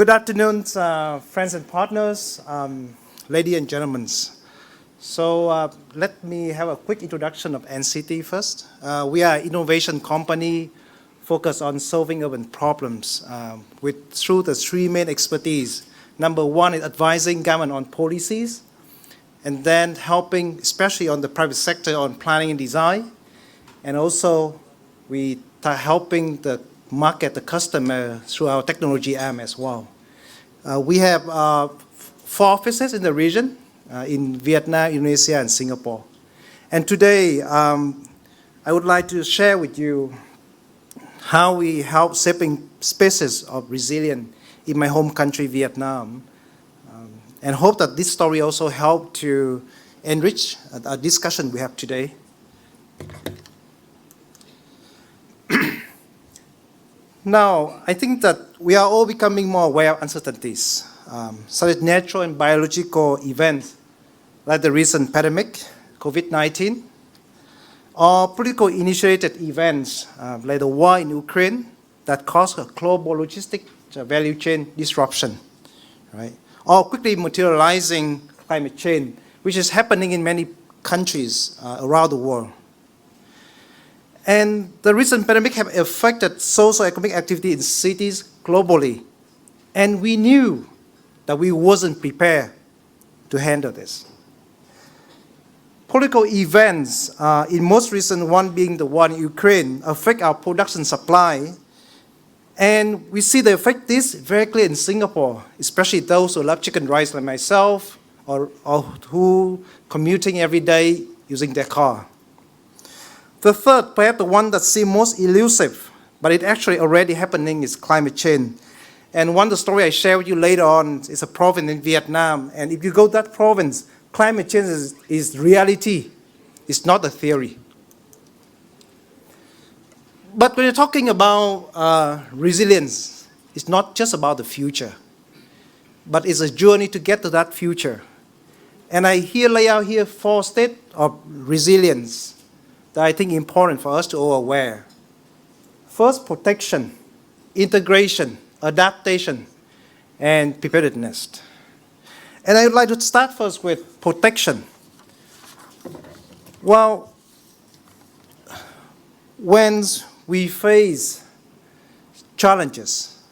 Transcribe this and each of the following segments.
Good afternoon, friends and partners, ladies and gentlemen. So let me have a quick introduction of enCity first. We are an innovation company focused on solving urban problems through the three main expertise. Number one is advising government on policies, and then helping, especially on the private sector, on planning and design. And also, we are helping the market, the customer, through our technology arm as well. We have 4 offices in the region, in Vietnam, Indonesia, and Singapore. And today, I would like to share with you how we help shaping spaces of resilience in my home country, Vietnam, and hope that this story also help to enrich our discussion we have today. Now, I think that we are all becoming more aware of uncertainties, such as natural and biological events like the recent pandemic, COVID-19, or political initiated events like the war in Ukraine that caused a global logistic value chain disruption, right? Or quickly materializing climate change, which is happening in many countries around the world. And the recent pandemic have affected socio-economic activity in cities globally. And we knew that we wasn't prepared to handle this. Political events, in most recent one being the one in Ukraine, affect our production supply. And we see the effect this very clear in Singapore, especially those who love chicken rice like myself, or who commuting every day using their car. The third, perhaps the one that seems most elusive, but it actually already happening, is climate change. And the story I share with you later on is a province in Vietnam. And if you go to that province, climate change is reality. It's not a theory. But when you're talking about resilience, it's not just about the future, but it's a journey to get to that future. And I lay out here 4 states of resilience that I think important for us to all aware. First, protection, integration, adaptation, and preparedness. And I would like to start first with protection. Well, when we face challenges,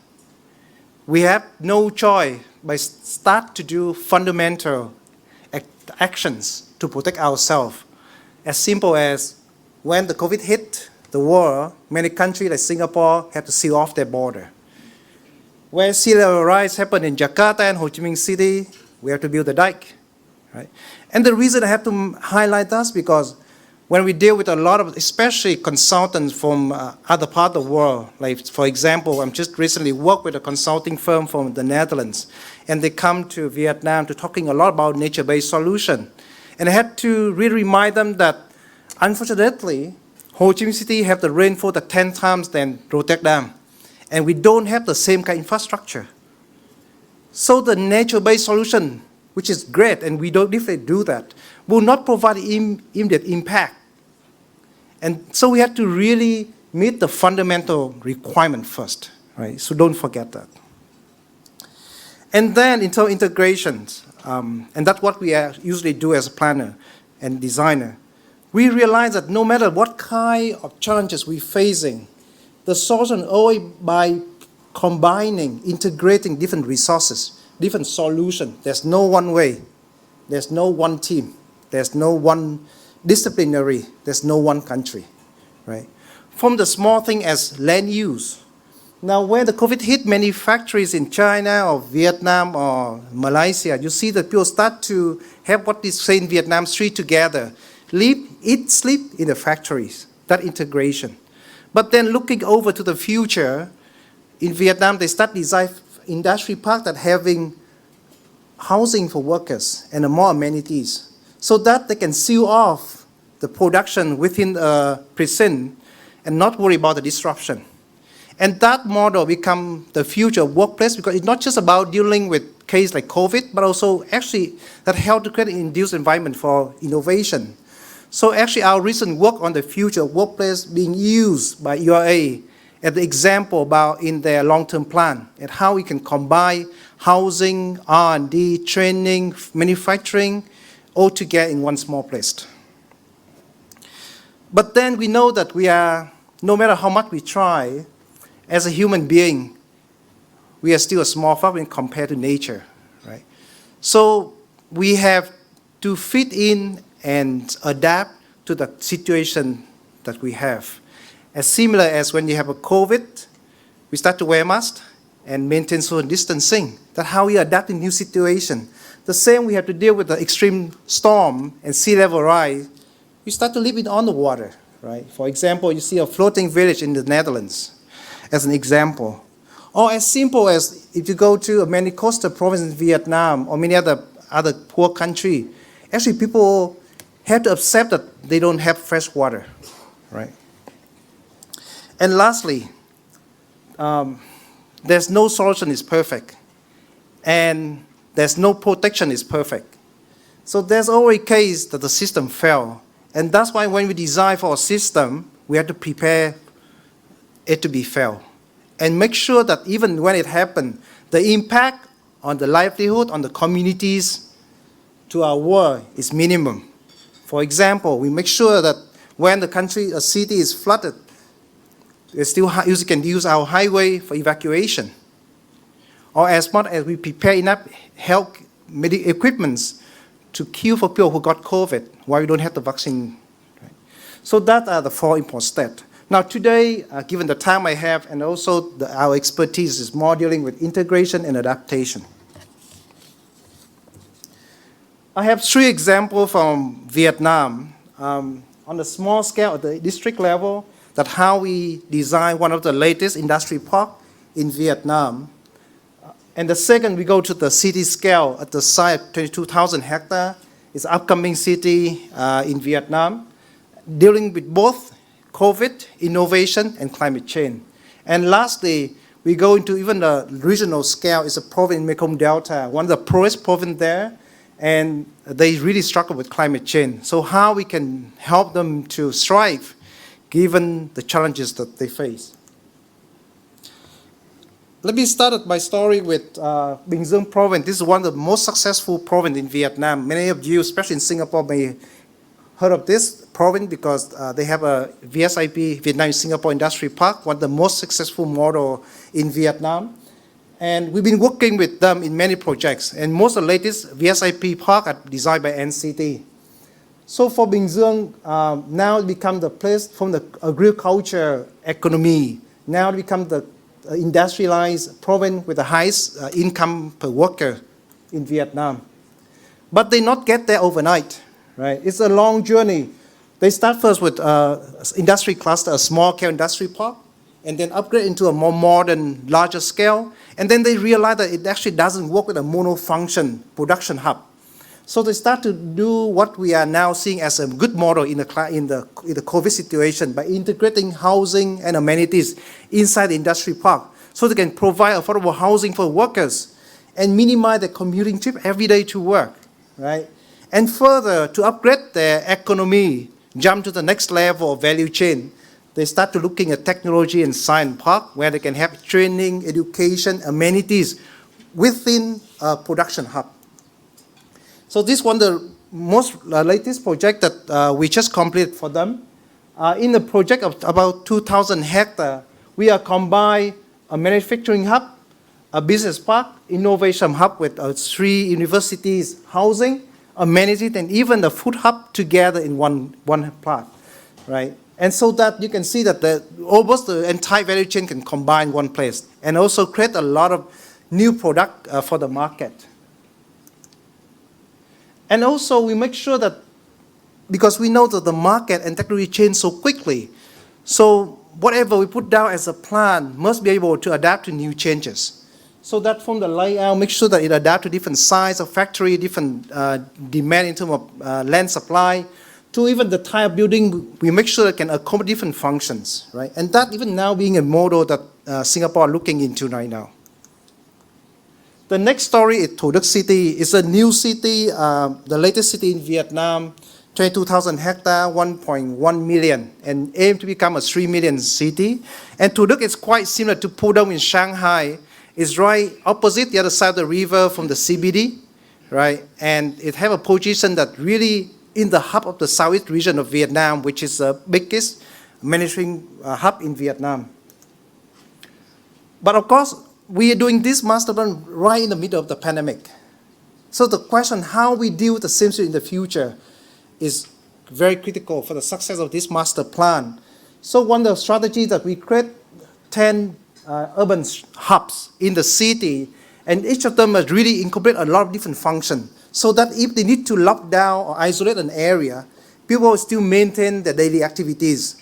we have no choice but start to do fundamental actions to protect ourselves. As simple as when the COVID hit the world, many countries like Singapore had to seal off their border. When sea level rise happened in Jakarta and Ho Chi Minh City, we have to build a dike, right? And the reason I have to highlight this because when we deal with a lot of, especially consultants from other parts of the world, like for example, I'm just recently worked with a consulting firm from the Netherlands, and they come to Vietnam to talking a lot about nature-based solution. And I had to really remind them that unfortunately, Ho Chi Minh City have the rainfall at 10 times than Rotterdam, and we don't have the same kind of infrastructure. So the nature-based solution, which is great, and we don't definitely do that, will not provide immediate impact. And so we have to really meet the fundamental requirement first, right? So don't forget that. And then into integrations, and that's what we usually do as a planner and designer. We realize that no matter what kind of challenges we're facing, the solution always by combining, integrating different resources, different solutions. There's no one way. There's no one team. There's no one disciplinary. There's no one country, right? From the small thing as land use. Now, when the COVID hit many factories in China or Vietnam or Malaysia, you see that people start to have what is saying in Vietnam, street together. Live, eat, sleep in the factories, that integration. But then looking over to the future, in Vietnam, they start design industry park that having housing for workers and more amenities so that they can seal off the production within a precinct and not worry about the disruption. And that model become the future workplace because it's not just about dealing with cases like COVID, but also actually that help to create an induced environment for innovation. So actually our recent work on the future workplace being used by URA at the example about in their long-term plan and how we can combine housing, R&D, training, manufacturing, all together in one small place. But then we know that we are, no matter how much we try, as a human being, we are still a small fragment compared to nature, right? So we have to fit in and adapt to the situation that we have. As similar as when you have a COVID, we start to wear masks and maintain social distancing. That's how we adapt in new situation. The same we have to deal with the extreme storm and sea level rise. We start to live on the water, right? For example, you see a floating village in the Netherlands, as an example. Or as simple as if you go to many coastal provinces in Vietnam or many other poor country, actually people have to accept that they don't have fresh water, right? And lastly, there's no solution is perfect, and there's no protection is perfect. So there's always a case that the system fail, and that's why when we design for a system, we have to prepare it to be fail, and make sure that even when it happens, the impact on the livelihood, on the communities, to our world is minimum. For example, we make sure that when the country, a city is flooded, we still can use our highway for evacuation. Or as much as we prepare enough health medical equipments to kill for people who got COVID while we don't have the vaccine. Right? So that are the 4 important steps. Now today, given the time I have and also our expertise is more dealing with integration and adaptation. I have 3 examples from Vietnam on the small scale at the district level, that how we design one of the latest industry park in Vietnam. And the second, we go to the city scale at the site, 22,000 hectares. It's an upcoming city in Vietnam, dealing with both COVID, innovation, and climate change. And lastly, we go into even the regional scale. It's a province in Mekong Delta, one of the poorest provinces there, and they really struggle with climate change. So how we can help them to strive given the challenges that they face. Let me start my story with Bình Dương province. This is one of the most successful provinces in Vietnam. Many of you, especially in Singapore, may heard of this province because they have a VSIP, Vietnam Singapore Industry Park, one of the most successful model in Vietnam. And we've been working with them in many projects. And most of the latest VSIP park are designed by enCity. So for Bình Dương, now it becomes the place from the agriculture economy. Now it becomes the industrialized province with the highest income per worker in Vietnam. But they not get there overnight, right? It's a long journey. They start first with industry cluster, a small scale industry park, and then upgrade into a more modern, larger scale. And then they realize that it actually doesn't work with a monofunction production hub. So they start to do what we are now seeing as a good model in the COVID situation by integrating housing and amenities inside the industry park so they can provide affordable housing for workers and minimize the commuting trip every day to work, right? And further, to upgrade their economy, jump to the next level of value chain, they start to looking at technology and science park where they can have training, education, amenities within a production hub. So this one, the most latest project that we just completed for them. In the project of about 2,000 hectares, we are combine a manufacturing hub, a business park, innovation hub with 3 universities, housing, amenities, and even the food hub together in one plot, right? And so that you can see that almost the entire value chain can combine one place and also create a lot of new product for the market. And also we make sure that, because we know that the market and technology change so quickly, so whatever we put down as a plan must be able to adapt to new changes. So that from the layout, make sure that it adapts to different size of factory, different demand in terms of land supply, to even the type of building, we make sure it can accommodate different functions, right? And that even now being a model that Singapore are looking into right now. The next story is Thủ Đức City. It's a new city, the latest city in Vietnam, 22,000 hectare, 1.1 million, and aim to become a 3 million city. And to look, it's quite similar to Pudong in Shanghai. It's right opposite the other side of the river from the CBD, right? And it have a position that really in the hub of the southeast region of Vietnam, which is the biggest manufacturing hub in Vietnam. But of course, we are doing this master plan right in the middle of the pandemic. So the question how we deal with the same situation in the future is very critical for the success of this master plan. So one of the strategies that we create 10 urban hubs in the city, and each of them must really incorporate a lot of different functions, so that if they need to lock down or isolate an area, people will still maintain their daily activities,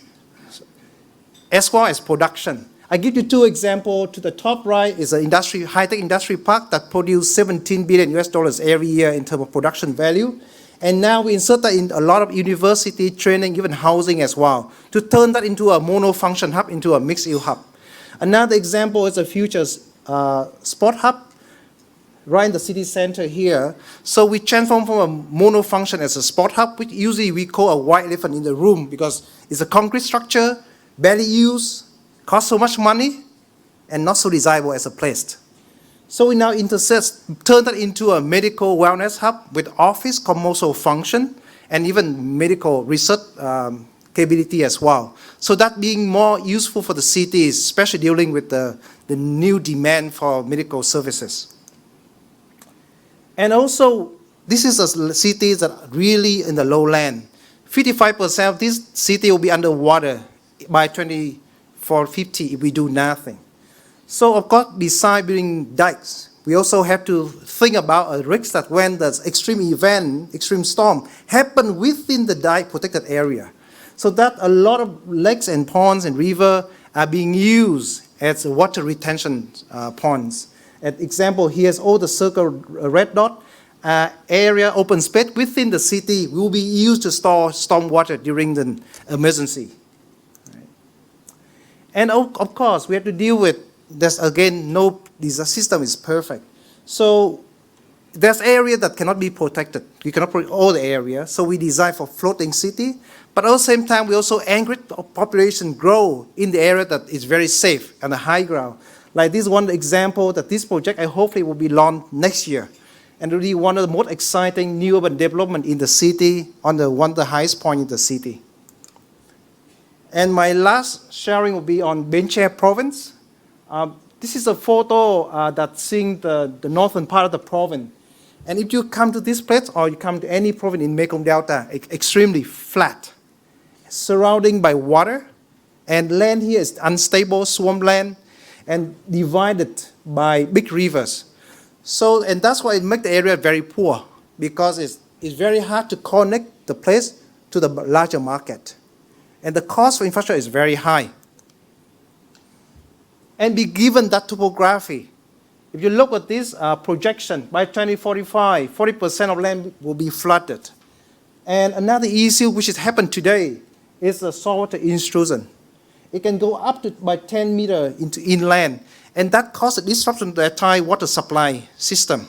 as well as production. I give you two examples. To the top right is an high-tech industry park that produces 17 billion US dollars every year in terms of production value. And now we insert that in a lot of university training, even housing as well, to turn that into a mono-function hub, into a mixed-use hub. Another example is a future sport hub right in the city center here. So we transform from a mono-function as a sport hub, which usually we call a white elephant in the room because it's a concrete structure, barely used, costs so much money, and not so desirable as a place. So we now turn that into a medical wellness hub with office, commercial function, and even medical research capability as well. So that being more useful for the cities, especially dealing with the new demand for medical services. And also, this is a city that really in the lowland. 55% of this city will be underwater by 2050 if we do nothing. So of course, besides building dikes, we also have to think about a risk that when the extreme event, extreme storm, happen within the dike protected area. So that a lot of lakes and ponds and rivers are being used as water retention ponds. An example here is all the circle red dot area, open space within the city will be used to store storm water during the emergency. Right. And of course, we have to deal with there's again this system is perfect. So there's area that cannot be protected. We cannot protect all the area. So we design for floating city, but at the same time we also encourage population grow in the area that is very safe and the high ground. Like this one example that this project I hopefully will be launched next year, and really one of the most exciting new urban development in the city on one of the highest point in the city. And my last sharing will be on Ben Tre province. This is a photo that's seeing the northern part of the province. And if you come to this place or you come to any province in Mekong Delta, it's extremely flat, surrounded by water, and land here is unstable swampland and divided by big rivers. So, and that's why it makes the area very poor, because it's very hard to connect the place to the larger market. And the cost for infrastructure is very high. And be given that topography, if you look at this projection, by 2045, 40% of land will be flooded. And another issue which has happened today is the saltwater intrusion. It can go up to by 10 meters into inland, and that causes a disruption to the entire water supply system,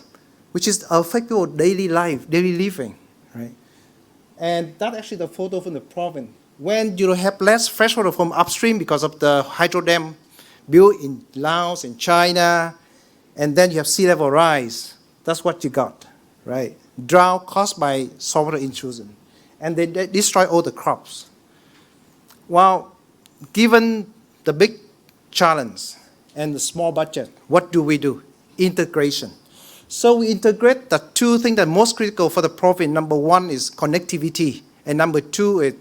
which is affect your daily life, daily living, right? And that's actually the photo from the province. When you have less freshwater from upstream because of the hydro dam built in Laos and China, and then you have sea level rise. That's what you got, right? Drought caused by saltwater intrusion. And they destroy all the crops. Well, given the big challenge and the small budget, what do we do? Integration. So we integrate the two things that are most critical for the province. Number one is connectivity, and number two is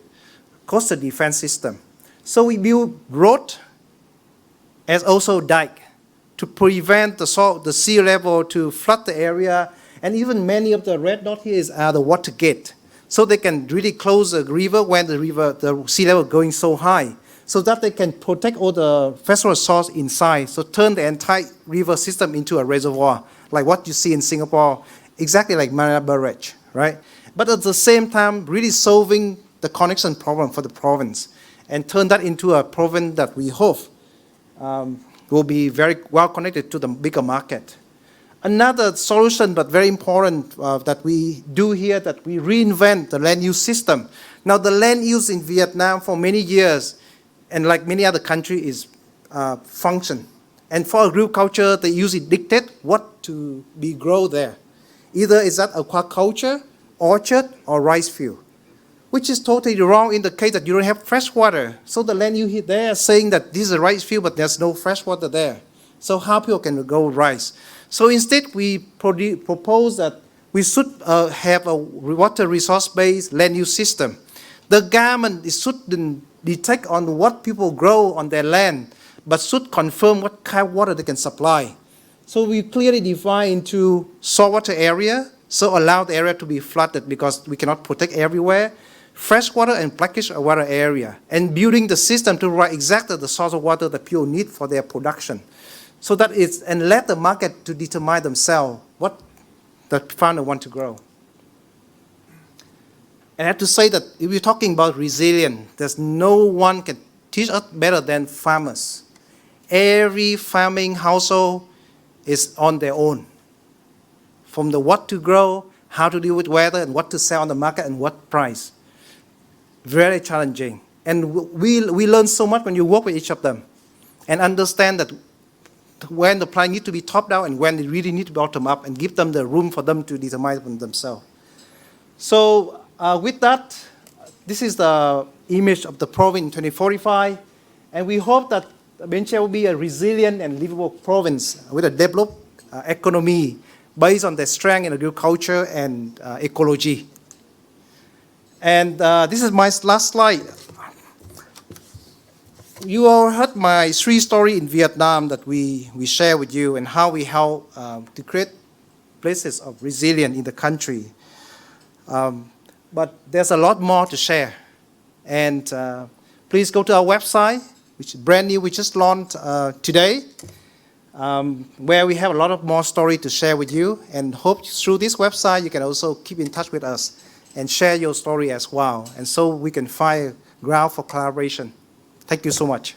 coastal defense system. So we build road as also dike to prevent the sea level to flood the area, and even many of the red dot here are the water gate. So they can really close the river when the sea level is going so high, so that they can protect all the freshwater source inside, so turn the entire river system into a reservoir, like what you see in Singapore, exactly like Marina Barrage, right? But at the same time, really solving the connection problem for the province, and turn that into a province that we hope will be very well connected to the bigger market. Another solution, but very important, that we do here, that we reinvent the land use system. Now, the land use in Vietnam for many years, and like many other countries, is function. And for agriculture, they usually dictate what to be grown there. Either is that aquaculture, orchard, or rice field, which is totally wrong in the case that you don't have fresh water. So the land use there is saying that this is a rice field, but there's no fresh water there. So how people can grow rice? So instead, we propose that we should have a water resource-based land use system. The government shouldn't detect on what people grow on their land, but should confirm what kind of water they can supply. So we clearly define into saltwater area, so allow the area to be flooded because we cannot protect everywhere, freshwater and brackish water area, and building the system to provide exactly the source of water that people need for their production. So that it's, and let the market to determine themselves what the farmer want to grow. And I have to say that if we're talking about resilience, there's no one can teach us better than farmers. Every farming household is on their own. From the what to grow, how to deal with weather, and what to sell on the market, and what price. Very challenging. And we learn so much when you work with each of them and understand that when the plan needs to be top down and when it really needs to be bottom up, and give them the room for them to determine themselves. So with that, this is the image of the province in 2045, and we hope that Bến Tre will be a resilient and livable province with a developed economy based on their strength in agriculture and ecology. And this is my last slide. You all heard my 3 stories in Vietnam that we share with you, and how we help to create places of resilience in the country. But there's a lot more to share. And please go to our website, which is brand new, we just launched today, where we have a lot of more story to share with you. And hope through this website you can also keep in touch with us and share your story as well. And so we can find ground for collaboration. Thank you so much.